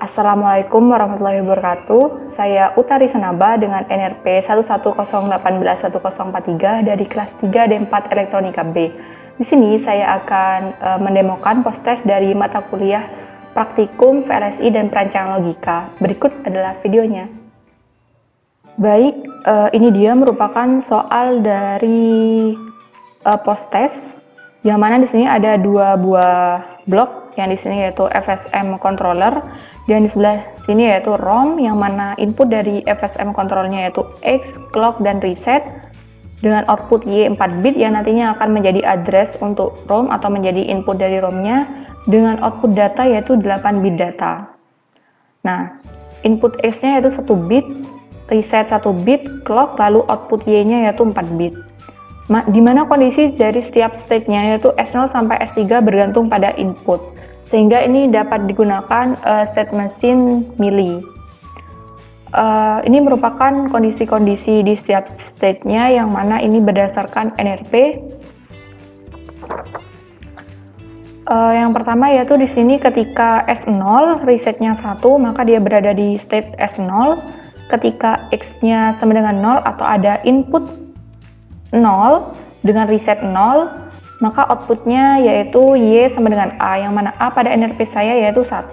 Assalamualaikum warahmatullahi wabarakatuh. Saya Utari Senaba dengan NRP 110181043 dari kelas 3 D4 Elektronika B. Di sini saya akan mendemokan post-test dari mata kuliah Praktikum VLSI dan Perancangan Logika. Berikut adalah videonya. Baik, ini dia merupakan soal dari post-test, yang mana di sini ada dua buah blok, yang di sini yaitu FSM controller, dan di sebelah sini yaitu ROM, yang mana input dari FSM controllernya yaitu X, clock, dan reset dengan output Y 4 bit yang nantinya akan menjadi address untuk ROM atau menjadi input dari ROM-nya dengan output data yaitu 8 bit data. Nah, input X-nya yaitu 1 bit, reset 1 bit, clock, lalu output Y-nya yaitu 4 bit. Di mana kondisi dari setiap state-nya yaitu S0 sampai S3 bergantung pada input, sehingga ini dapat digunakan state machine mealy. Ini merupakan kondisi-kondisi di setiap state-nya, yang mana ini berdasarkan NRP. Yang pertama yaitu di sini ketika S0 resetnya 1, maka dia berada di state S0. Ketika X-nya sama dengan 0 atau ada input 0 dengan reset 0, maka outputnya yaitu Y sama dengan A, yang mana A pada NRP saya yaitu 1.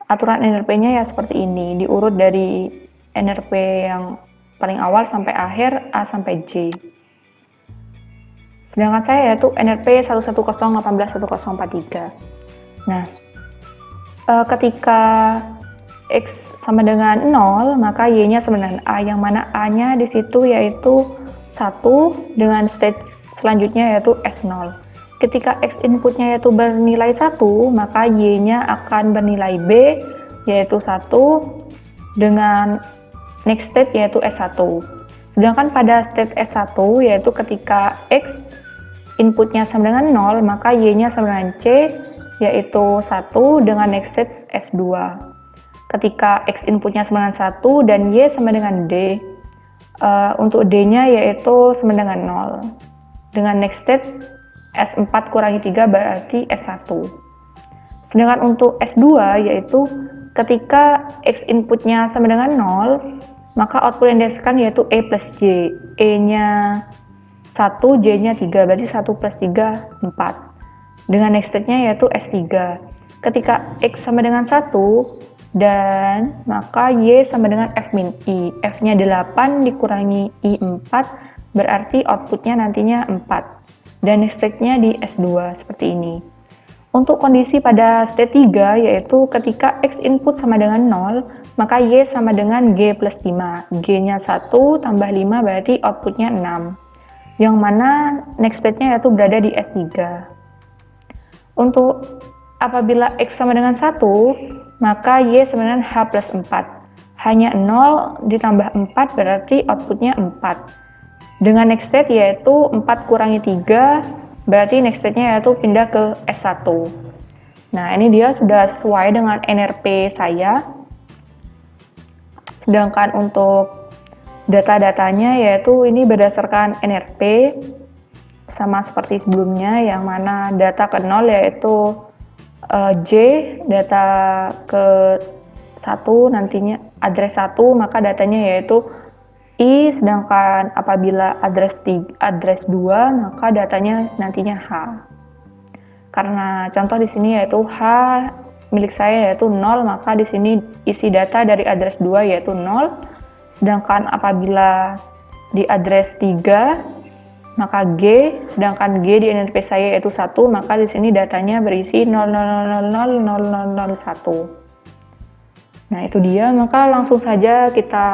Aturan NRP-nya ya seperti ini, diurut dari NRP yang paling awal sampai akhir, A sampai J. Sedangkan saya yaitu NRP 110181043. Nah, ketika X sama dengan 0, maka Y-nya sama dengan A, yang mana A-nya di situ yaitu 1 dengan state selanjutnya yaitu S0. Ketika X inputnya yaitu bernilai 1, maka Y-nya akan bernilai B yaitu 1 dengan next state yaitu S1. Sedangkan pada state S1 yaitu ketika X inputnya sama dengan 0, maka Y-nya sama dengan C yaitu 1 dengan next state S2. Ketika X inputnya sama dengan 1 dan Y sama dengan D, untuk D-nya yaitu sama dengan 0. Dengan next state S4 kurangi 3 berarti S1. Sedangkan untuk S2 yaitu ketika X inputnya sama dengan 0, maka output yang dihasilkan yaitu E plus J. E-nya 1, J-nya 3, berarti 1 plus 3, 4. Dengan next state-nya yaitu S3. Ketika X sama dengan 1, dan maka Y sama dengan F min I. F-nya 8 dikurangi I 4, berarti outputnya nantinya 4. Dan next state-nya di S2, seperti ini. Untuk kondisi pada state 3, yaitu ketika X input sama dengan 0, maka Y sama dengan G plus 5. G-nya 1 tambah 5 berarti outputnya 6. Yang mana next state-nya yaitu berada di S3. Untuk apabila X sama dengan 1, maka Y sama dengan H plus 4. Hanya 0 ditambah 4 berarti outputnya 4. Dengan next state yaitu 4 kurangi 3, berarti next state-nya yaitu pindah ke S1. Nah, ini dia sudah sesuai dengan NRP saya. Sedangkan untuk data-datanya yaitu ini berdasarkan NRP, sama seperti sebelumnya, yang mana data ke 0 yaitu J, data ke 1 nantinya address 1, maka datanya yaitu I, sedangkan apabila address 2, maka datanya nantinya H. Karena contoh di sini yaitu H milik saya yaitu 0, maka di sini isi data dari address 2 yaitu 0. Sedangkan apabila di address 3, maka G, sedangkan G di NRP saya yaitu 1, maka di sini datanya berisi 0000001. Nah, itu dia. Maka langsung saja kita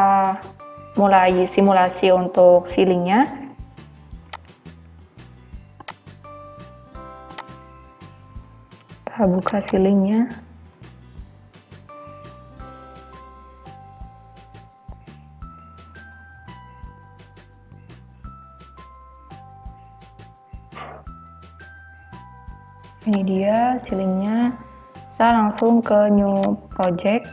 mulai simulasi untuk sealingnya. Kita buka sealingnya. Ini dia sealingnya. Kita langsung ke new project.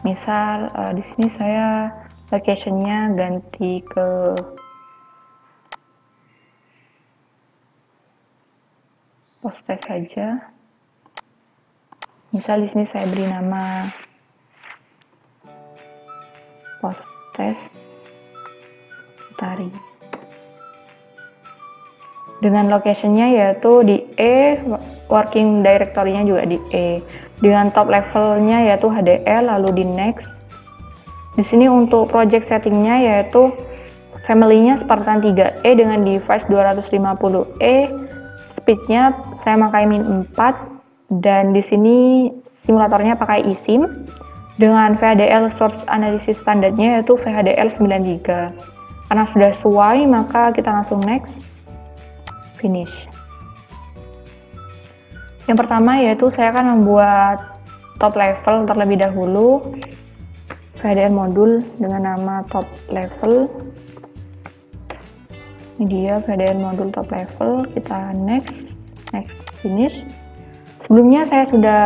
Misal di sini saya location-nya ganti ke post-test saja. Misal di sini saya beri nama proses tari. Dengan location-nya yaitu di E, working directory-nya juga di E. Dengan top level-nya yaitu HDL, lalu di next. Di sini untuk project setting-nya yaitu family-nya Spartan 3E dengan device 250E. Speed-nya saya pakai min 4 dan di sini simulatornya pakai eSIM. Dengan VHDL source analysis standarnya yaitu VHDL 93. Karena sudah sesuai maka kita langsung next. Finish. Yang pertama yaitu saya akan membuat top level terlebih dahulu. VHDL modul dengan nama top level. Ini dia VHDL modul top level. Kita next, finish. Sebelumnya saya sudah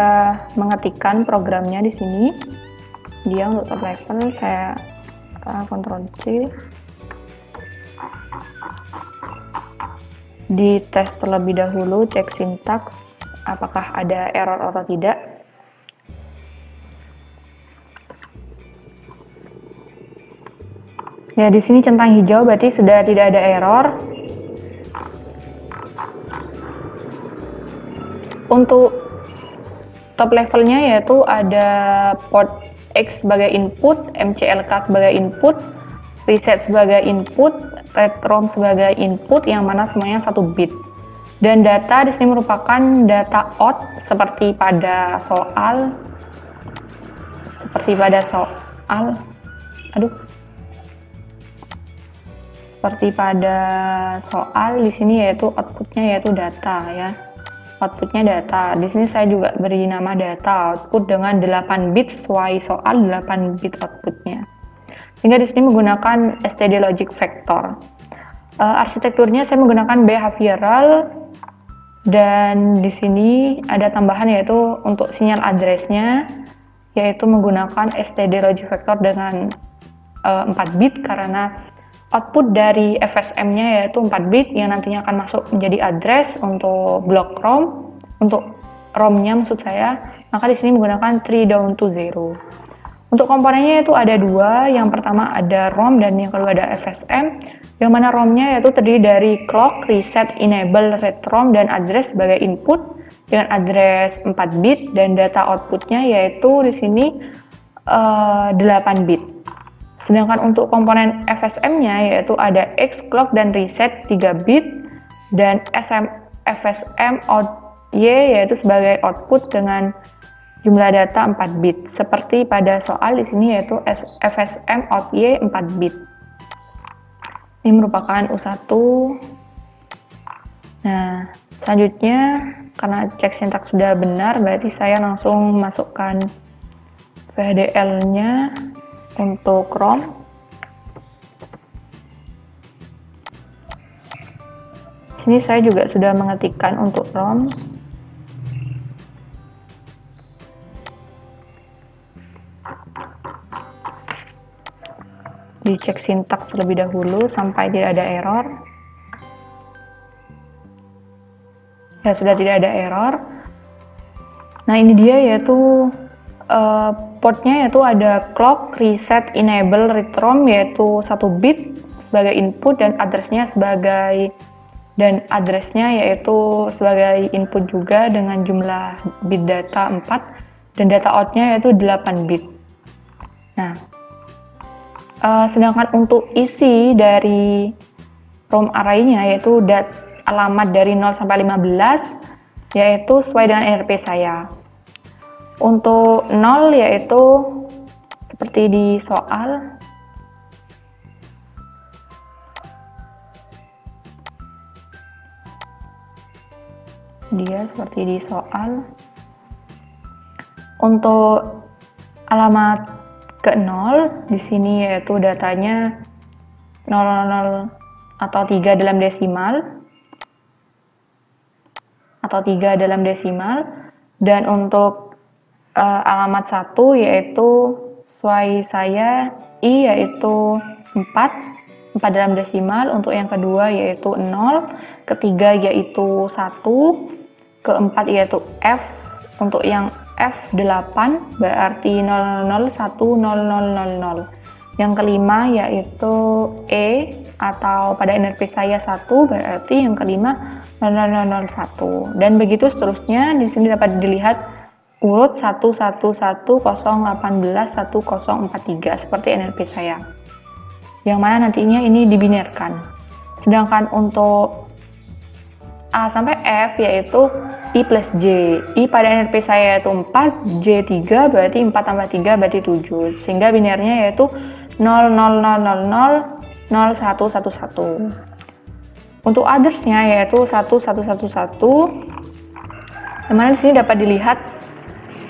mengetikkan programnya di sini. Dia untuk top level saya Ctrl C. Di tes terlebih dahulu, cek sintaks apakah ada error atau tidak. Ya, di sini centang hijau berarti sudah tidak ada error. Untuk top levelnya yaitu ada port X sebagai input, MCLK sebagai input, reset sebagai input, read ROM sebagai input, yang mana semuanya 1 bit. Dan data di sini merupakan data out seperti pada soal. Seperti pada soal di sini yaitu outputnya yaitu data ya. Outputnya data. Di sini saya juga beri nama data output dengan 8 bit sesuai soal 8 bit outputnya. Sehingga di sini menggunakan std logic vector. Arsitekturnya saya menggunakan behavioral dan di sini ada tambahan yaitu untuk sinyal address-nya yaitu menggunakan std logic vector dengan 4 bit karena output dari FSM-nya yaitu 4 bit yang nantinya akan masuk menjadi address untuk blok ROM, untuk ROM-nya maksud saya, maka di sini menggunakan 3 down to 0. Untuk komponennya itu ada 2, yang pertama ada ROM dan yang kedua ada FSM, yang mana ROM-nya yaitu terdiri dari clock, reset, enable, read ROM, dan address sebagai input dengan address 4 bit dan data outputnya yaitu di sini 8 bit. Sedangkan untuk komponen FSM-nya yaitu ada X, clock, dan reset 3 bit dan FSM out Y yaitu sebagai output dengan jumlah data 4 bit. Seperti pada soal di sini yaitu FSM out Y 4 bit. Ini merupakan U1. Nah, selanjutnya karena cek sintaks sudah benar berarti saya langsung masukkan VHDL-nya untuk ROM. Sini saya juga sudah mengetikkan untuk ROM. Dicek sintaks terlebih dahulu sampai tidak ada error. Ya, sudah tidak ada error. Nah, ini dia yaitu portnya yaitu ada clock, reset, enable, read ROM yaitu 1 bit sebagai input dan addressnya yaitu sebagai input juga dengan jumlah bit data 4 dan data outnya yaitu 8 bit. Nah, sedangkan untuk isi dari ROM array-nya yaitu alamat dari 0 sampai 15 yaitu sesuai dengan NRP saya. Untuk 0 yaitu seperti di soal. Dia seperti di soal. Untuk alamat ke 0 di sini yaitu datanya 00 atau 3 dalam desimal dan untuk alamat 1 yaitu sesuai saya I yaitu 4 dalam desimal, untuk yang kedua yaitu 0, ketiga yaitu 1, keempat yaitu F, untuk yang F8 berarti 0010000. Yang kelima yaitu E atau pada NRP saya 1 berarti yang kelima 0001. Dan begitu seterusnya. Di sini dapat dilihat urut 11100181043 seperti NRP saya. Yang mana nantinya ini dibinarkan. Sedangkan untuk A sampai F yaitu I plus J. I pada NRP saya yaitu 4, J 3 berarti 4 tambah 3 berarti 7. Sehingga binarnya yaitu 000000111. Untuk others-nya yaitu 1111. Yang mana di sini dapat dilihat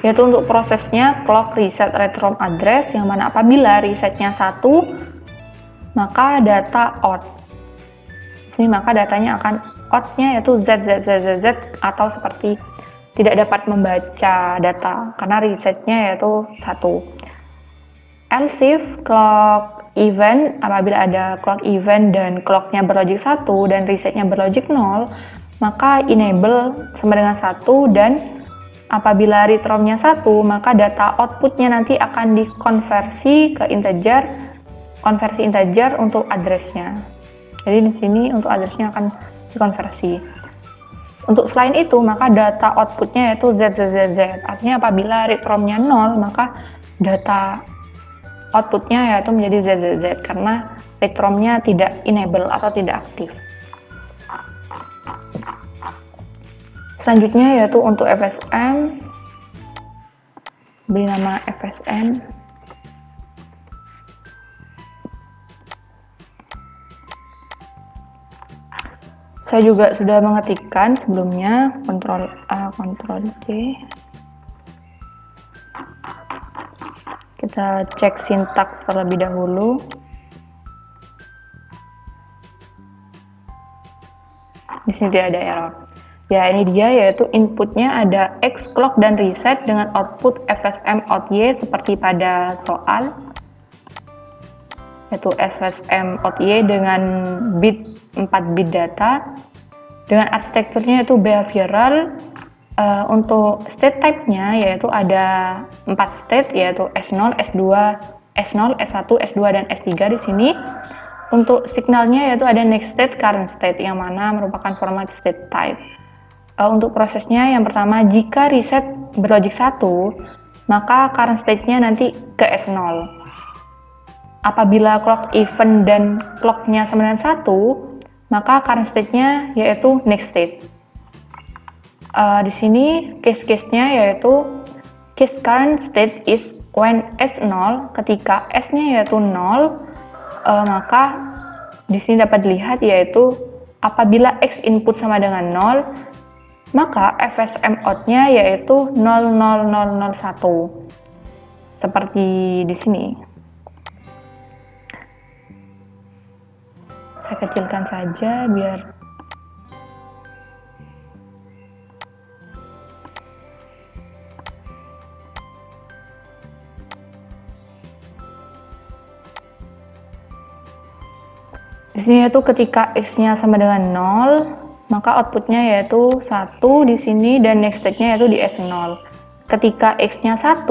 yaitu untuk prosesnya clock reset read ROM address, yang mana apabila resetnya 1 maka data out. Ini maka datanya akan out-nya yaitu ZZZZZ atau seperti tidak dapat membaca data karena resetnya yaitu 1. Else if clock event, apabila ada clock event dan clocknya berlogic 1 dan resetnya berlogic 0, maka enable sama dengan 1, dan apabila read ROM-nya 1 maka data outputnya nanti akan dikonversi ke integer, konversi integer untuk address-nya. Jadi di sini untuk address-nya akan dikonversi. Untuk selain itu maka data outputnya yaitu ZZZZ. Artinya apabila read ROM-nya 0 maka data outputnya yaitu menjadi ZZZ karena read ROM-nya tidak enable atau tidak aktif. Selanjutnya yaitu untuk FSM, beri nama FSM. Saya juga sudah mengetikkan sebelumnya, Ctrl A, Ctrl C. Kita cek sintaks terlebih dahulu. Di sini tidak ada error. Ya, ini dia yaitu inputnya ada X clock dan reset dengan output FSM out Y seperti pada soal. Yaitu FSM out Y dengan bit 4 bit data dengan arsitekturnya yaitu behavioral. Untuk state type-nya yaitu ada 4 state yaitu S0, S2, S0, S1, S2 dan S3 di sini. Untuk signalnya yaitu ada next state, current state yang mana merupakan format state type. Untuk prosesnya yang pertama, jika reset berlogic 1 maka current state-nya nanti ke S0. Apabila clock event dan clock-nya sama dengan 1 maka current state-nya yaitu next state. Di sini case-case-nya yaitu case current state is when S0, ketika S-nya yaitu 0, maka di sini dapat dilihat yaitu apabila X input sama dengan 0, maka FSM out-nya yaitu 00001. Seperti di sini. Saya kecilkan saja biar di sini yaitu ketika X-nya sama dengan 0, maka outputnya yaitu 1 di sini dan next state-nya yaitu di S0. Ketika X-nya 1,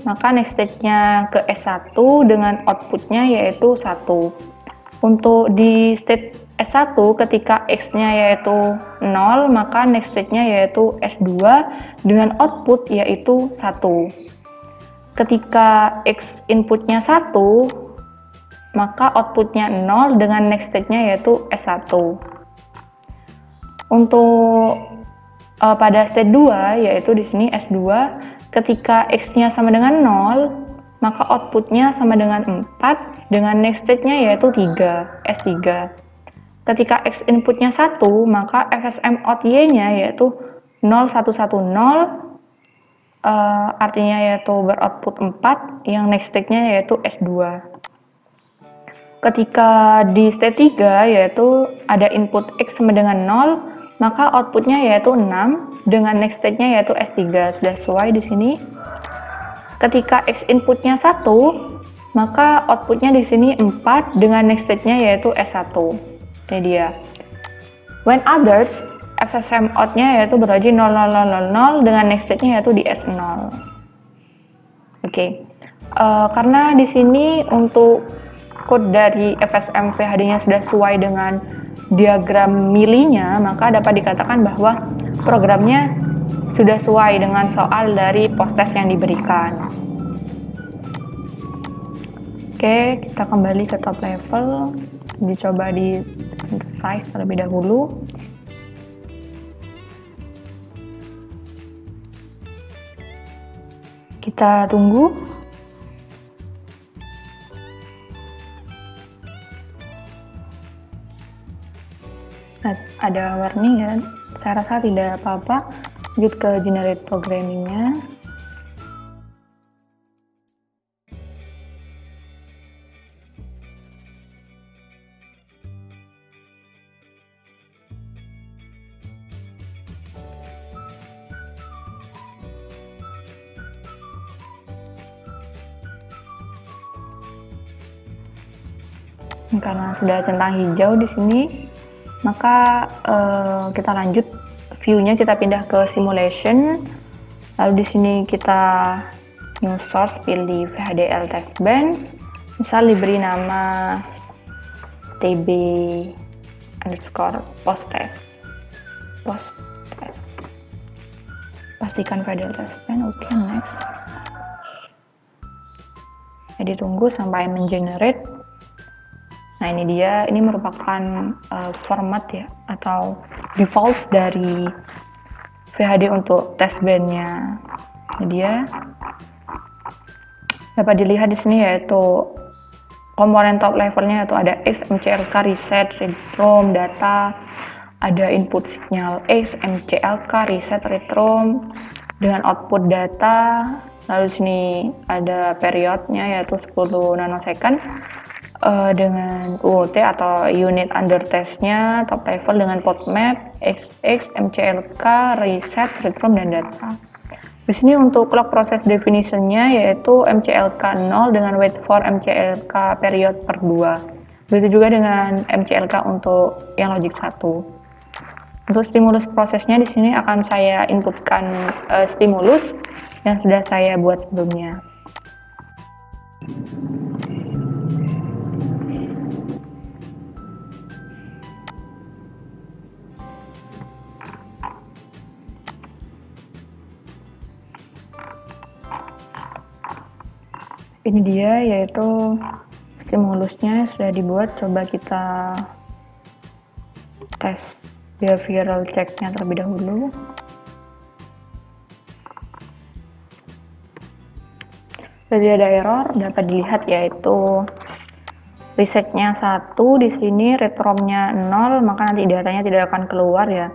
maka next state-nya ke S1 dengan outputnya yaitu 1. Untuk di state S1 ketika X-nya yaitu 0, maka next state-nya yaitu S2 dengan output yaitu 1. Ketika X inputnya 1, maka outputnya 0 dengan next state-nya yaitu S1. Untuk pada state 2 yaitu di sini S2, ketika X-nya sama dengan 0, maka outputnya sama dengan 4 dengan next state-nya yaitu 3, S3. Ketika X inputnya 1, maka FSM out Y-nya yaitu 0110, artinya yaitu beroutput 4, yang next state-nya yaitu S2. Ketika di state 3 yaitu ada input X sama dengan 0, maka outputnya yaitu 6 dengan next state-nya yaitu S3. Sudah sesuai di sini. Ketika X inputnya 1, maka outputnya di sini 4 dengan next state-nya yaitu S1. Ini dia. When others, FSM out-nya yaitu berarti 00000 dengan next state-nya yaitu di S0. Oke. Karena di sini untuk code dari FSM VHD-nya sudah sesuai dengan diagram Mili-nya, maka dapat dikatakan bahwa programnya sudah sesuai dengan soal dari post-test yang diberikan. Oke, kita kembali ke top level, dicoba di synthesize terlebih dahulu. Kita tunggu. Nah, ada warning ya, saya rasa tidak apa-apa. Lanjut ke generate programming-nya. Karena sudah centang hijau di sini, maka kita lanjut view-nya, kita pindah ke simulation. Lalu di sini kita new source, pilih VHDL test bench, misal diberi nama tb underscore post test. Pastikan VHDL test bench. Oke, next. Jadi tunggu sampai mengenerate. Nah, ini dia, ini merupakan format ya, atau default dari VHD untuk test band-nya. Ini dia. Dapat dilihat di sini yaitu komponen top levelnya yaitu ada X, MCLK, reset, read from, data, ada input signal X, MCLK, reset, read from, dengan output data. Lalu di sini ada periodnya yaitu 10 nanosecond. Dengan UUT atau unit under test-nya, top level dengan port map, XX, MCLK, reset, read from, dan data. Di sini untuk clock process definition-nya yaitu MCLK 0 dengan wait for MCLK period per 2. Begitu juga dengan MCLK untuk yang logic 1. Untuk stimulus prosesnya di sini akan saya inputkan stimulus yang sudah saya buat sebelumnya. Ini dia, yaitu stimulusnya sudah dibuat. Coba kita tes behavioral check-nya terlebih dahulu. Jadi ada error, dapat dilihat yaitu resetnya 1, di sini read from-nya 0, maka nanti datanya tidak akan keluar ya.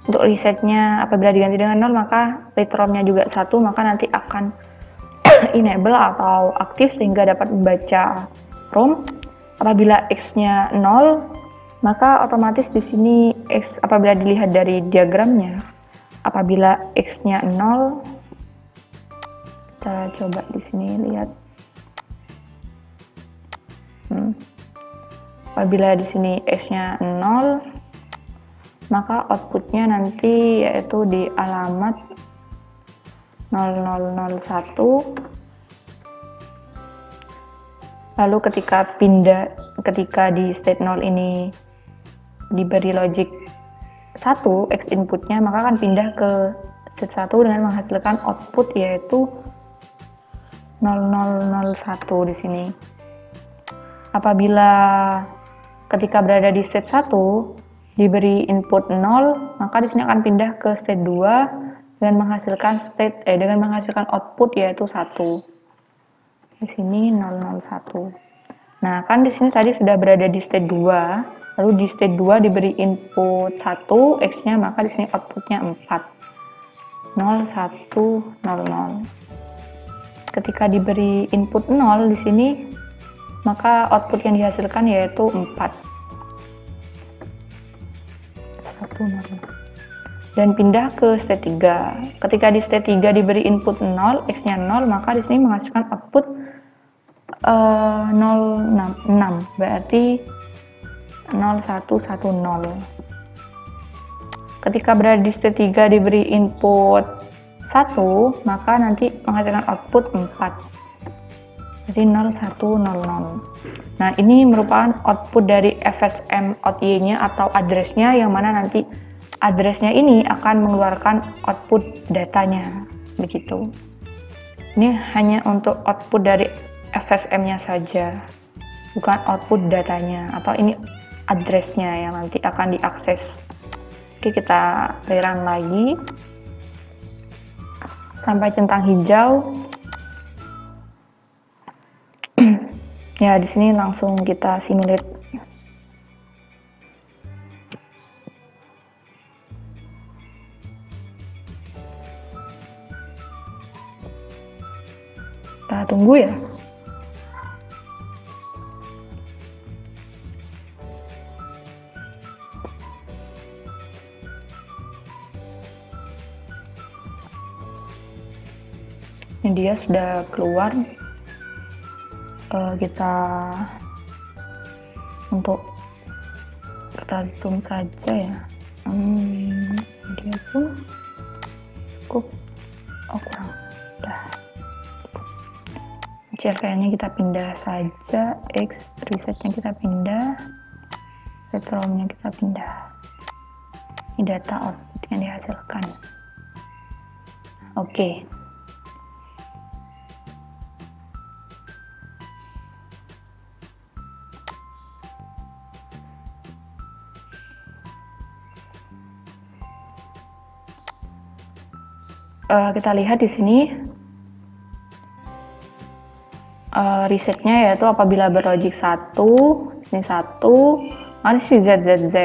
Untuk resetnya apabila diganti dengan 0, maka read from-nya juga 1, maka nanti akan enable atau aktif sehingga dapat membaca ROM. Apabila X-nya 0, maka otomatis di sini X, apabila dilihat dari diagramnya, apabila X-nya 0, kita coba di sini lihat. Apabila di sini X-nya 0, maka outputnya nanti yaitu di alamat 0001. Lalu ketika di state 0 ini diberi logic 1 X inputnya, maka akan pindah ke state 1 dengan menghasilkan output yaitu 0001 di sini. Apabila ketika berada di state 1 diberi input 0, maka di sini akan pindah ke state 2 dengan menghasilkan output yaitu 1. Di sini 001. Nah, kan di sini tadi sudah berada di state 2, lalu di state 2 diberi input 1 X-nya, maka di sini outputnya 4. 0100. Ketika diberi input 0 di sini, maka output yang dihasilkan yaitu 4. 100. Dan pindah ke state 3. Ketika di state 3 diberi input 0, X-nya 0, maka di sini menghasilkan output 06, berarti 0110. ketika berada di state 3 diberi input 1, maka nanti menghasilkan output 4. Jadi 0, 1, 0, 0. Nah, ini merupakan output dari FSM out Y-nya atau address-nya, yang mana nanti address-nya ini akan mengeluarkan output datanya. Begitu. Ini hanya untuk output dari FSM-nya saja, bukan output datanya, atau ini address-nya yang nanti akan diakses. Oke, kita rerun lagi sampai centang hijau. Ya, di sini langsung kita simulate. Kita tunggu ya. Ini dia sudah keluar. Kita zoom saja ya. Dia tuh cukup kurang. Udah. CFL-nya kita pindah saja, resetnya kita pindah, ROM-nya kita pindah. Ini data output yang dihasilkan. Oke. Kita lihat di sini resetnya yaitu apabila berlogik 1, ini 1, maka si ZZZ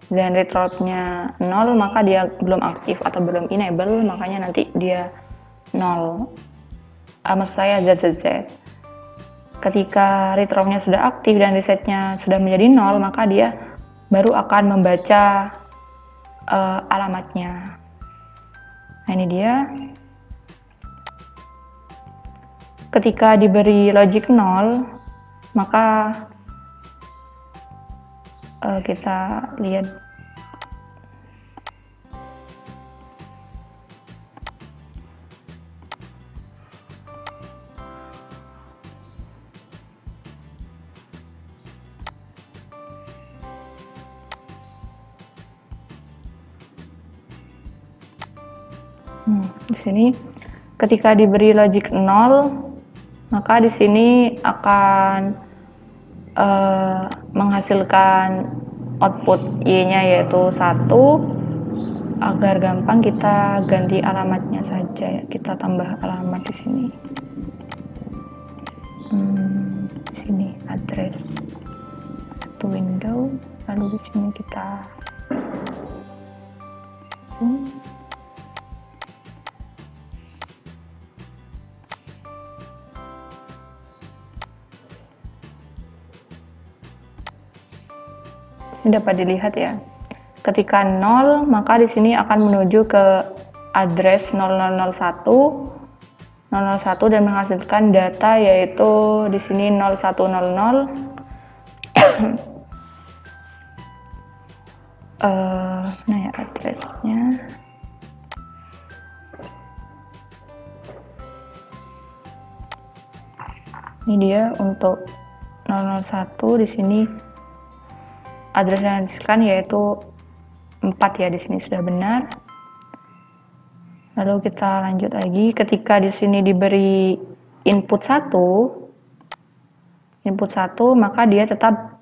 dan retronya 0, maka dia belum aktif atau belum enable, makanya nanti dia 0. Maksud saya ZZZ. Ketika retromnya sudah aktif dan resetnya sudah menjadi 0, maka dia baru akan membaca alamatnya. Nah, ini dia. Ketika diberi logic 0, maka kita lihat di sini ketika diberi logic 0, maka di sini akan menghasilkan output Y-nya yaitu 1. Agar gampang kita ganti alamatnya saja ya. Kita tambah alamat di sini. Di sini address satu window, lalu di sini kita ini dapat dilihat ya. Ketika 0, maka di sini akan menuju ke address 0001 dan menghasilkan data yaitu di sini 0100. Nah ya, addressnya ini dia untuk 001. Di sini address yang dihasilkan yaitu 4 ya, di sini sudah benar. Lalu kita lanjut lagi. Ketika di sini diberi input 1, maka dia tetap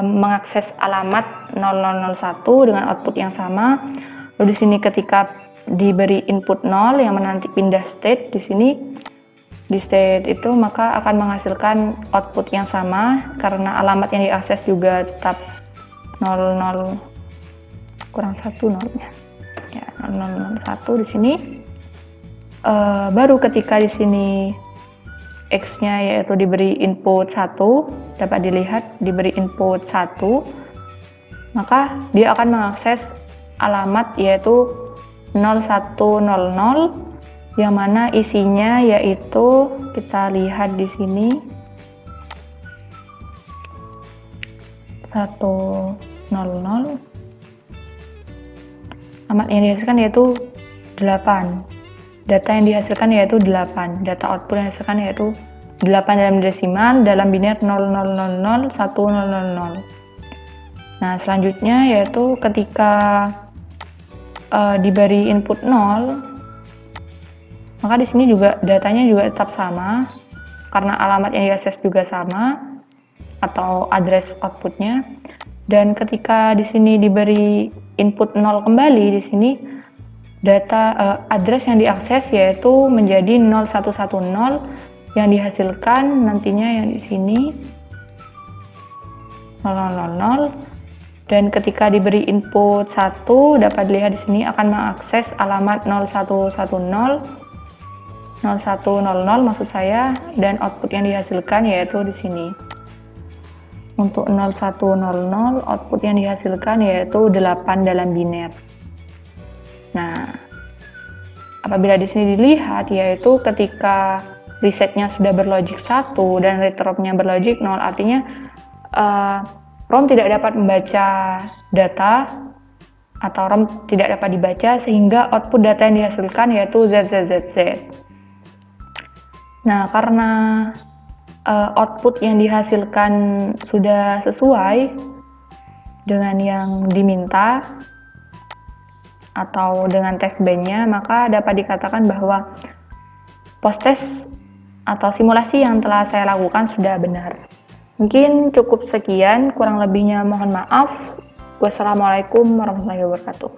mengakses alamat 0001 dengan output yang sama. Lalu di sini ketika diberi input 0 yang nanti pindah state, di sini di state itu maka akan menghasilkan output yang sama karena alamat yang diakses juga tetap 00 kurang 1 nolnya ya, 0001 di sini. Baru ketika di sini X-nya yaitu diberi input 1, dapat dilihat diberi input 1, maka dia akan mengakses alamat yaitu 0100 yang mana isinya yaitu kita lihat di sini 100. alamat yang dihasilkan yaitu 8. Data yang dihasilkan yaitu 8. Data output yang dihasilkan yaitu 8 dalam desimal dalam biner 0000 1000. Nah, selanjutnya yaitu ketika diberi input 0, maka di sini juga datanya juga tetap sama karena alamat yang diakses juga sama atau address outputnya. Dan ketika di sini diberi input 0 kembali, di sini data address yang diakses yaitu menjadi 0110, yang dihasilkan nantinya yang di sini 000. Dan ketika diberi input 1, dapat dilihat di sini akan mengakses alamat 0110 maksud saya, dan output yang dihasilkan yaitu di sini. Untuk 0100 output yang dihasilkan yaitu 8 dalam biner. Nah, apabila di sini dilihat yaitu ketika resetnya sudah berlogik 1 dan read-write-nya berlogik 0, artinya ROM tidak dapat membaca data atau ROM tidak dapat dibaca, sehingga output data yang dihasilkan yaitu ZZZZ. Nah, karena output yang dihasilkan sudah sesuai dengan yang diminta atau dengan test bank-nya, maka dapat dikatakan bahwa post-test atau simulasi yang telah saya lakukan sudah benar. Mungkin cukup sekian, kurang lebihnya mohon maaf. Wassalamualaikum warahmatullahi wabarakatuh.